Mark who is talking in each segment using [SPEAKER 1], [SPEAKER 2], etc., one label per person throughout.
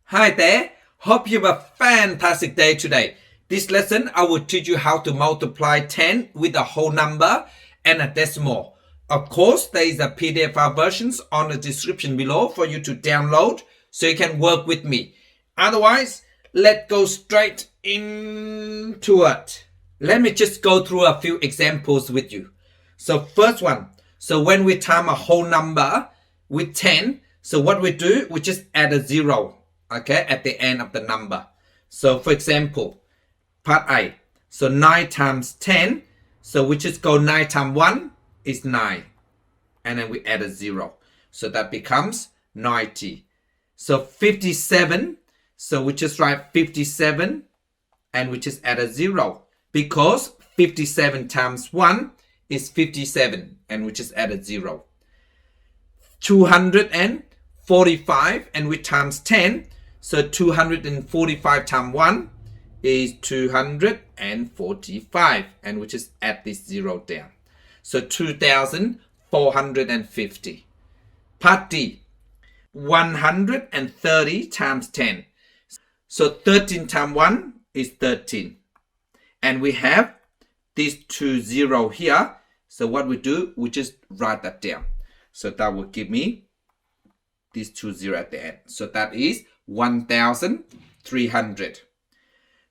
[SPEAKER 1] Hi there, hope you have a fantastic day today. This lesson I will teach you how to multiply 10 with a whole number and a decimal. Of course, there is a PDF file versions on the description below for you to download so you can work with me. Otherwise, let's go straight into it. Let me just go through a few examples with you. So first one, so when we time a whole number with 10, so what we do, we just add a zero, okay, at the end of the number. So for example, part A, so 9 times 10, so we just go 9 times 1 is 9, and then we add a zero. So that becomes 90. So 57, so we just write 57, and we just add a zero, because 57 times 1 is 57, and we just add a zero. 245, and we times 10, so 245 times 1 is 245, and we just add this zero down. So 2,450. Part D, 130 times 10. So 13 times 1 is 13. And we have these two zero here. So what we do, we just write that down. So that will give me these two zero at the end. So that is 1,300.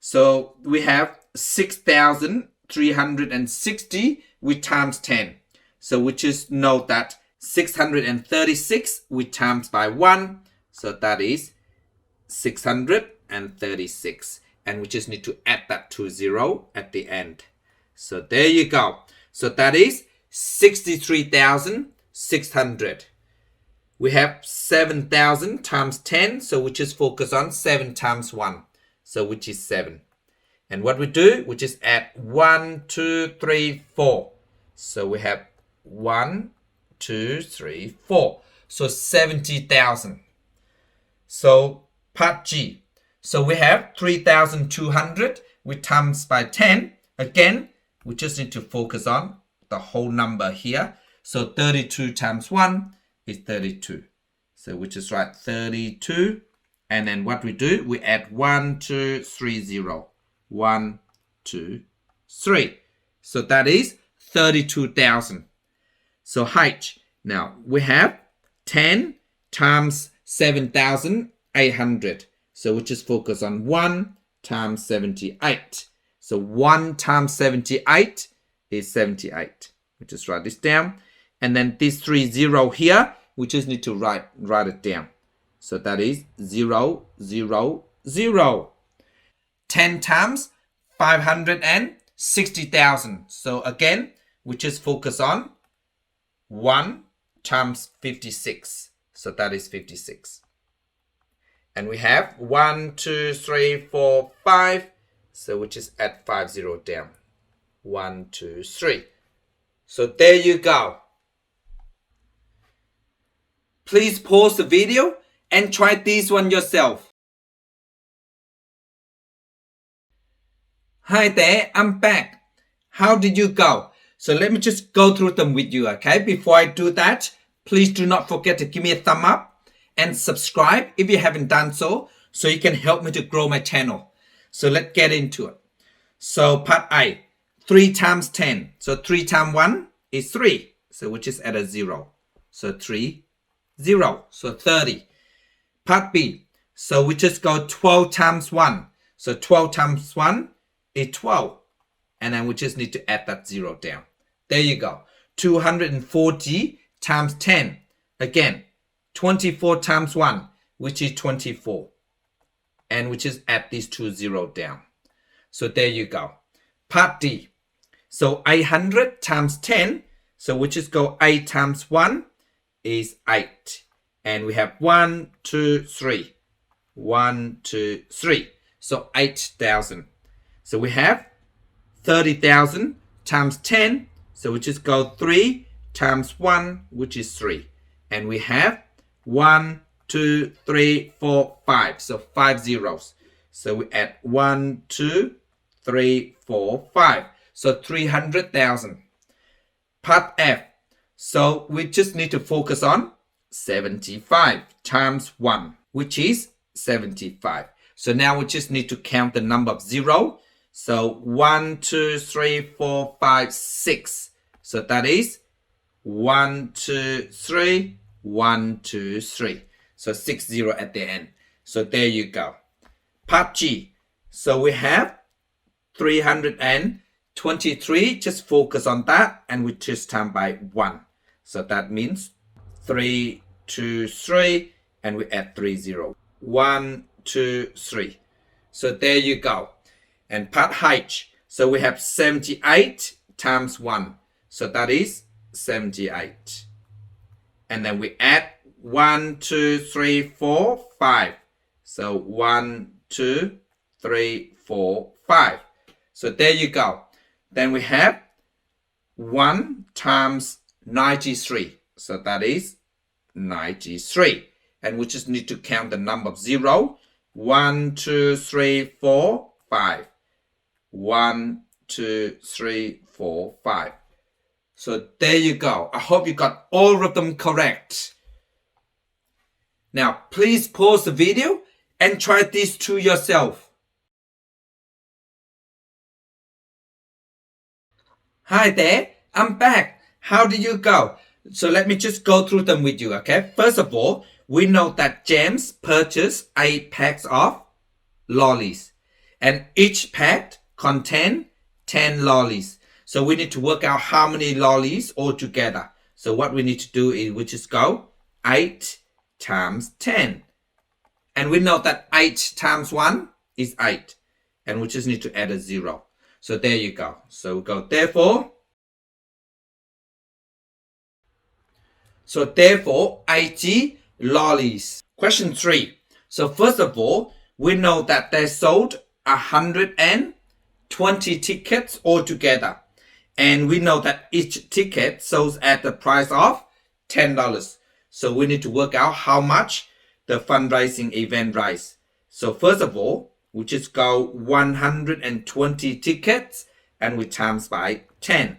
[SPEAKER 1] So we have 6,360 we times 10. So we just note that 636 we times by 1. So that is 636. And we just need to add that to 0 at the end. So there you go. So that is 63,600. We have 7,000 times 10. So we just focus on 7 times 1. So which is 7. And what we do, we just add 1, 2, 3, 4. So we have 1, 2, 3, 4. So 70,000. So part G. So we have 3,200. We times by 10. Again, we just need to focus on the whole number here. So 32 times 1 is 32. So we just write 32. And then what we do, we add 1, 2, 3, 0. 1, 2, 3. So that is 32,000. So H. Now we have 10 times 7,800. So we just focus on 1 times 78. So 1 times 78 is 78. We just write this down. And then this 3 0 here, we just need to write it down. So that is 0, 0, 0. 10 times 560,000. So again, we just focus on 1 times 56. So that is 56. And we have 1, 2, 3, 4, 5. So we just add 5 0 down. 1, 2, 3. So there you go. Please pause the video and try this one yourself. Hi there, I'm back. How did you go? So let me just go through them with you, okay? Before I do that, please do not forget to give me a thumb up and subscribe if you haven't done so you can help me to grow my channel. So let's get into it. So part A, 3 times 10. So 3 times 1 is 3. So we just add a 0. So 3, 0. So 30. Part B, so we just go 12 times 1. So 12 times 1 is 12. And then we just need to add that 0 down. There you go. 240 times 10. Again, 24 times 1, which is 24. And we just add these two 0 down. So there you go. Part D. So 800 times 10. So we just go 8 times 1 is 8. And we have 1, 2, 3. 1, 2, 3. So 8,000. So we have 30,000 times 10. So we just go 3 times 1, which is 3. And we have 1, 2, 3, 4, 5. So 5 zeros. So we add 1, 2, 3, 4, 5. So 300,000. Part F. So we just need to focus on 75 times 1, which is 75. So now we just need to count the number of 0. So 1, 2, 3, 4, 5, 6. So that is 1, 2, 3, 1, 2, 3. So 60 at the end. So there you go. Part G. So we have 323. Just focus on that and we just time by 1. So that means 3, 2, 3 and we add 3 0. 1, 2, 3. So there you go. And part H. So we have 78 times 1. So that is 78. And then we add 1, 2, 3, 4, 5. So 1, 2, 3, 4, 5. So there you go. Then we have 1 times 93. So that is 93. And we just need to count the number of 0. 1, 2, 3, 4, 5. 1, 2, 3, 4, 5. So there you go. I hope you got all of them correct. Now, please pause the video and try this to yourself. Hi there, I'm back. How did you go? So let me just go through them with you, okay? First of all, we know that James purchased 8 packs of lollies. And each pack contains 10 lollies. So we need to work out how many lollies altogether. So what we need to do is we just go 8 times 10. And we know that 8 times 1 is 8. And we just need to add a 0. So there you go. So we go therefore 80 lollies. Question 3. So first of all, we know that they sold 120 tickets altogether. And we know that each ticket sells at the price of $10. So we need to work out how much the fundraising event raised. So first of all, we just go 120 tickets and we times by 10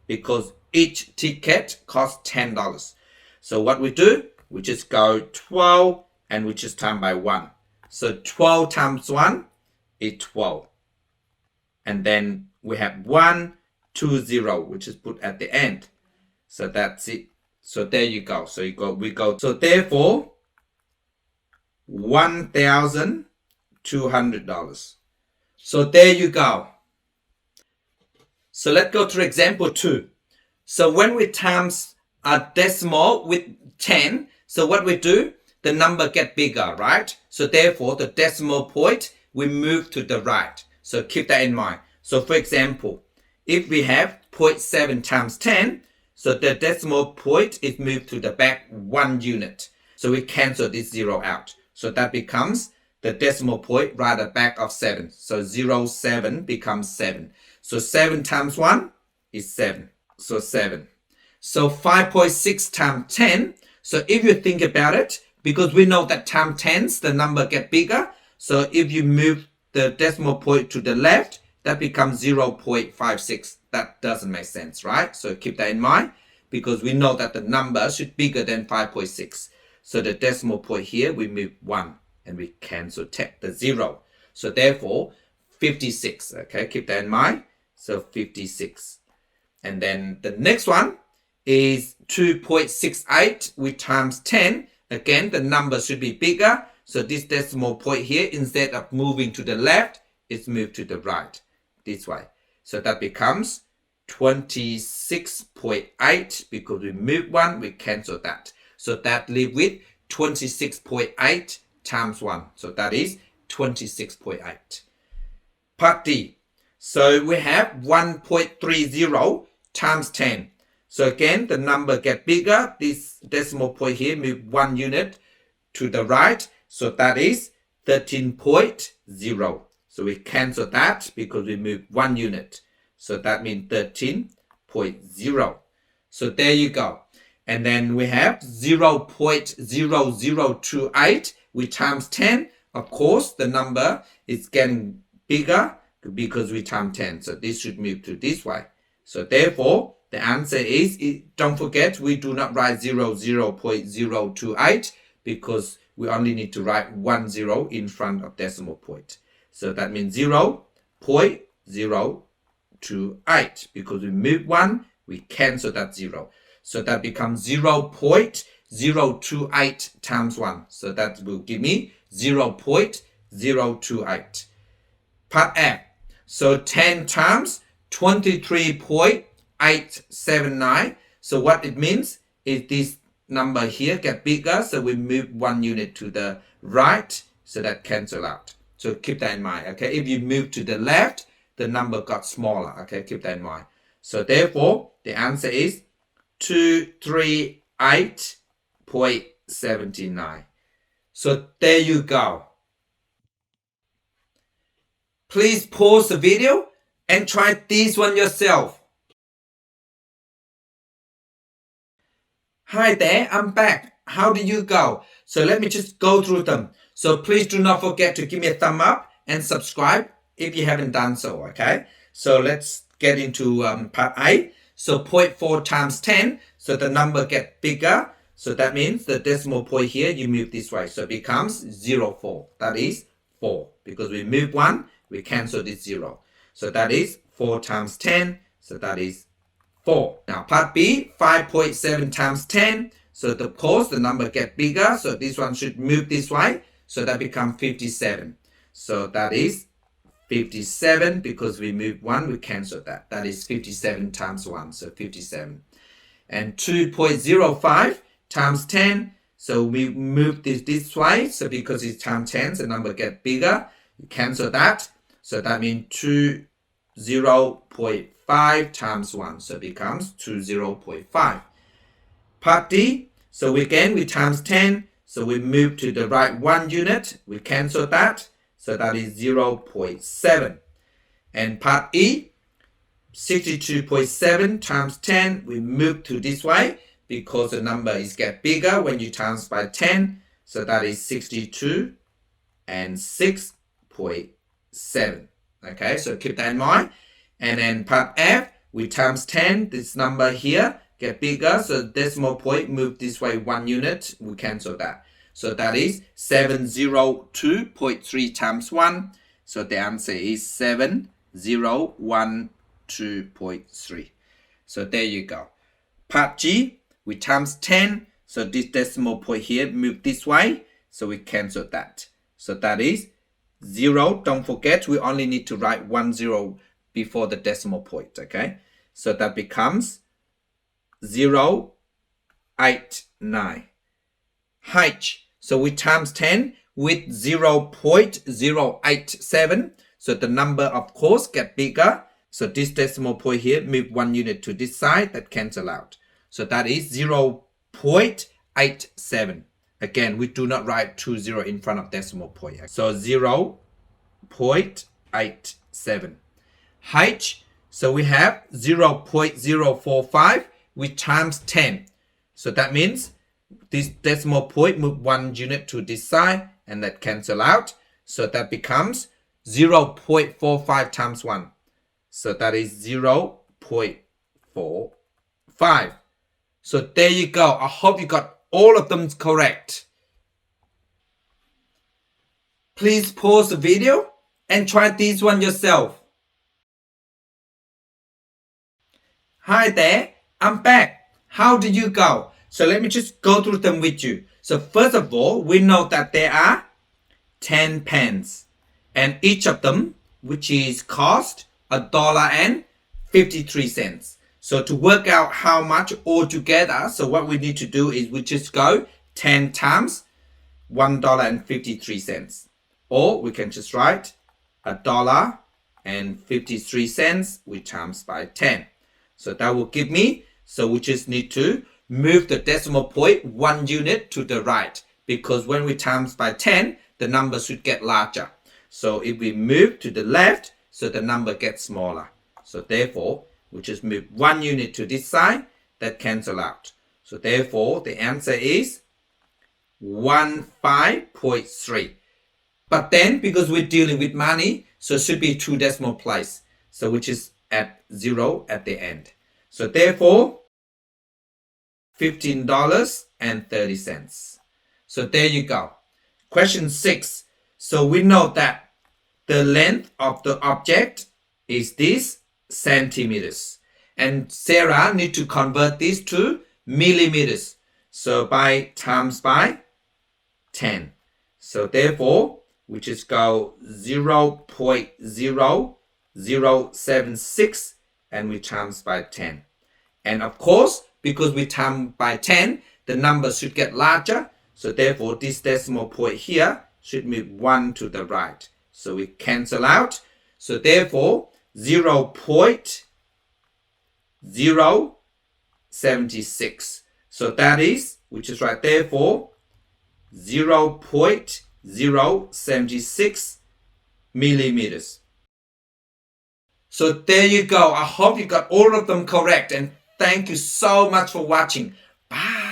[SPEAKER 1] because each ticket costs $10. So what we do, we just go 12 and we just time by 1. So 12 times 1 is 12. And then we have 1, 2, 0, which is put at the end. So that's it. So there you go. So we go. So therefore, $1,200. So there you go. So let's go to example 2. So when we times a decimal with 10, so what we do, the number get bigger, right? So therefore, the decimal point, we move to the right. So keep that in mind. So for example, if we have 0.7 times 10, so the decimal point is moved to the back 1 unit. So we cancel this 0 out. So that becomes the decimal point right at the back of 7. So 0.7 becomes 7. So 7 times 1 is 7. So 7. So 5.6 times 10. So if you think about it, because we know that times 10s, the number get bigger. So if you move the decimal point to the left, that becomes 0.56. That doesn't make sense, right? So keep that in mind because we know that the number should be bigger than 5.6. So the decimal point here, we move 1 and we cancel the 0. So therefore, 56. Okay, keep that in mind. So 56. And then the next one is 2.68 with times 10. Again, the number should be bigger. So this decimal point here, instead of moving to the left, it's moved to the right. This way. So that becomes 26.8 because we move 1, we cancel that. So that leaves with 26.8 times 1. So that is 26.8. Part D. So we have 1.30 times 10. So again, the number get bigger. This decimal point here move 1 unit to the right. So that is 13.0. So we cancel that because we move 1 unit. So that means 13.0. So there you go. And then we have 0.0028 with times 10. Of course, the number is getting bigger because we times 10. So this should move to this way. So therefore, the answer is, don't forget, we do not write 0.028 because we only need to write 10 in front of decimal point. So that means 0.028. Because we move 1, we cancel that 0. So that becomes 0.028 times 1. So that will give me 0.028. Part F. So 10 times 23.879. So what it means is this number here get bigger. So we move 1 unit to the right. So that cancel out. So keep that in mind. Okay. If you move to the left, the number got smaller. Okay. Keep that in mind. So therefore, the answer is 238.79. So there you go. Please pause the video and try this one yourself. Hi there, I'm back. How did you go? So let me just go through them. So please do not forget to give me a thumb up and subscribe if you haven't done so, okay? So let's get into part A. So 0.4 times 10, so the number gets bigger. So that means the decimal point here, you move this way. So it becomes 0.4. That is 4. Because we move 1, we cancel this 0. So that is 4 times 10. So that is 4. Now part B, 5.7 times 10. So of course the number gets bigger. So this one should move this way. So that becomes 57. So that is 57, because we move 1, we cancel that. That is 57 times 1, so 57. And 2.05 times 10, so we move this way. So because it's times 10, the number gets bigger. You cancel that. So that means 20.5 times 1, so it becomes 20.5. Part D, so again we times 10, so we move to the right 1 unit. We cancel that. So that is 0.7. And part E, 62.7 times 10, we move to this way because the number is get bigger when you times by 10. So that is 62 and 6.7. Okay, so keep that in mind. And then part F, we times 10, this number here get bigger. So decimal point move this way 1 unit, we cancel that. So that is 702.3 times 1. So the answer is 7012.3. So there you go. Part G, we times 10. So this decimal point here move this way. So we cancel that. So that is 0. Don't forget, we only need to write 1 0 before the decimal point. Okay. So that becomes 0.89. H. So we times 10 with 0.087. So the number, of course, get bigger. So this decimal point here, move 1 unit to this side, that cancel out. So that is 0.87. Again, we do not write 20 in front of decimal point. So 0.87. H, so we have 0.045 with times 10. So that means this decimal point move 1 unit to this side and that cancel out. So that becomes 0.45 times 1. So that is 0.45. So there you go. I hope you got all of them correct. Please pause the video and try this one yourself. Hi there, I'm back. How did you go? So let me just go through them with you. So first of all, we know that there are 10 pence. And each of them, which is cost $1.53. So to work out how much altogether, so what we need to do is we just go 10 times $1.53. Or we can just write $1.53 we times by 10. So that will give me, so we just need to move the decimal point 1 unit to the right. Because when we times by 10, the number should get larger. So if we move to the left, so the number gets smaller. So therefore, we just move 1 unit to this side, that cancel out. So therefore, the answer is 15.3. But then, because we're dealing with money, so it should be 2 decimal place. So which is at 0 at the end. So therefore, $15.30. So there you go. Question 6. So we know that the length of the object is this centimeters. And Sarah need to convert this to millimeters. So by times by 10. So therefore, we just go 0.0076 and we times by 10. And of course, because we times by 10, the number should get larger. So therefore, this decimal point here should move 1 to the right. So we cancel out. So therefore, 0.076. So that is, which is right, therefore, 0.076 millimeters. So there you go. I hope you got all of them correct. And thank you so much for watching. Bye.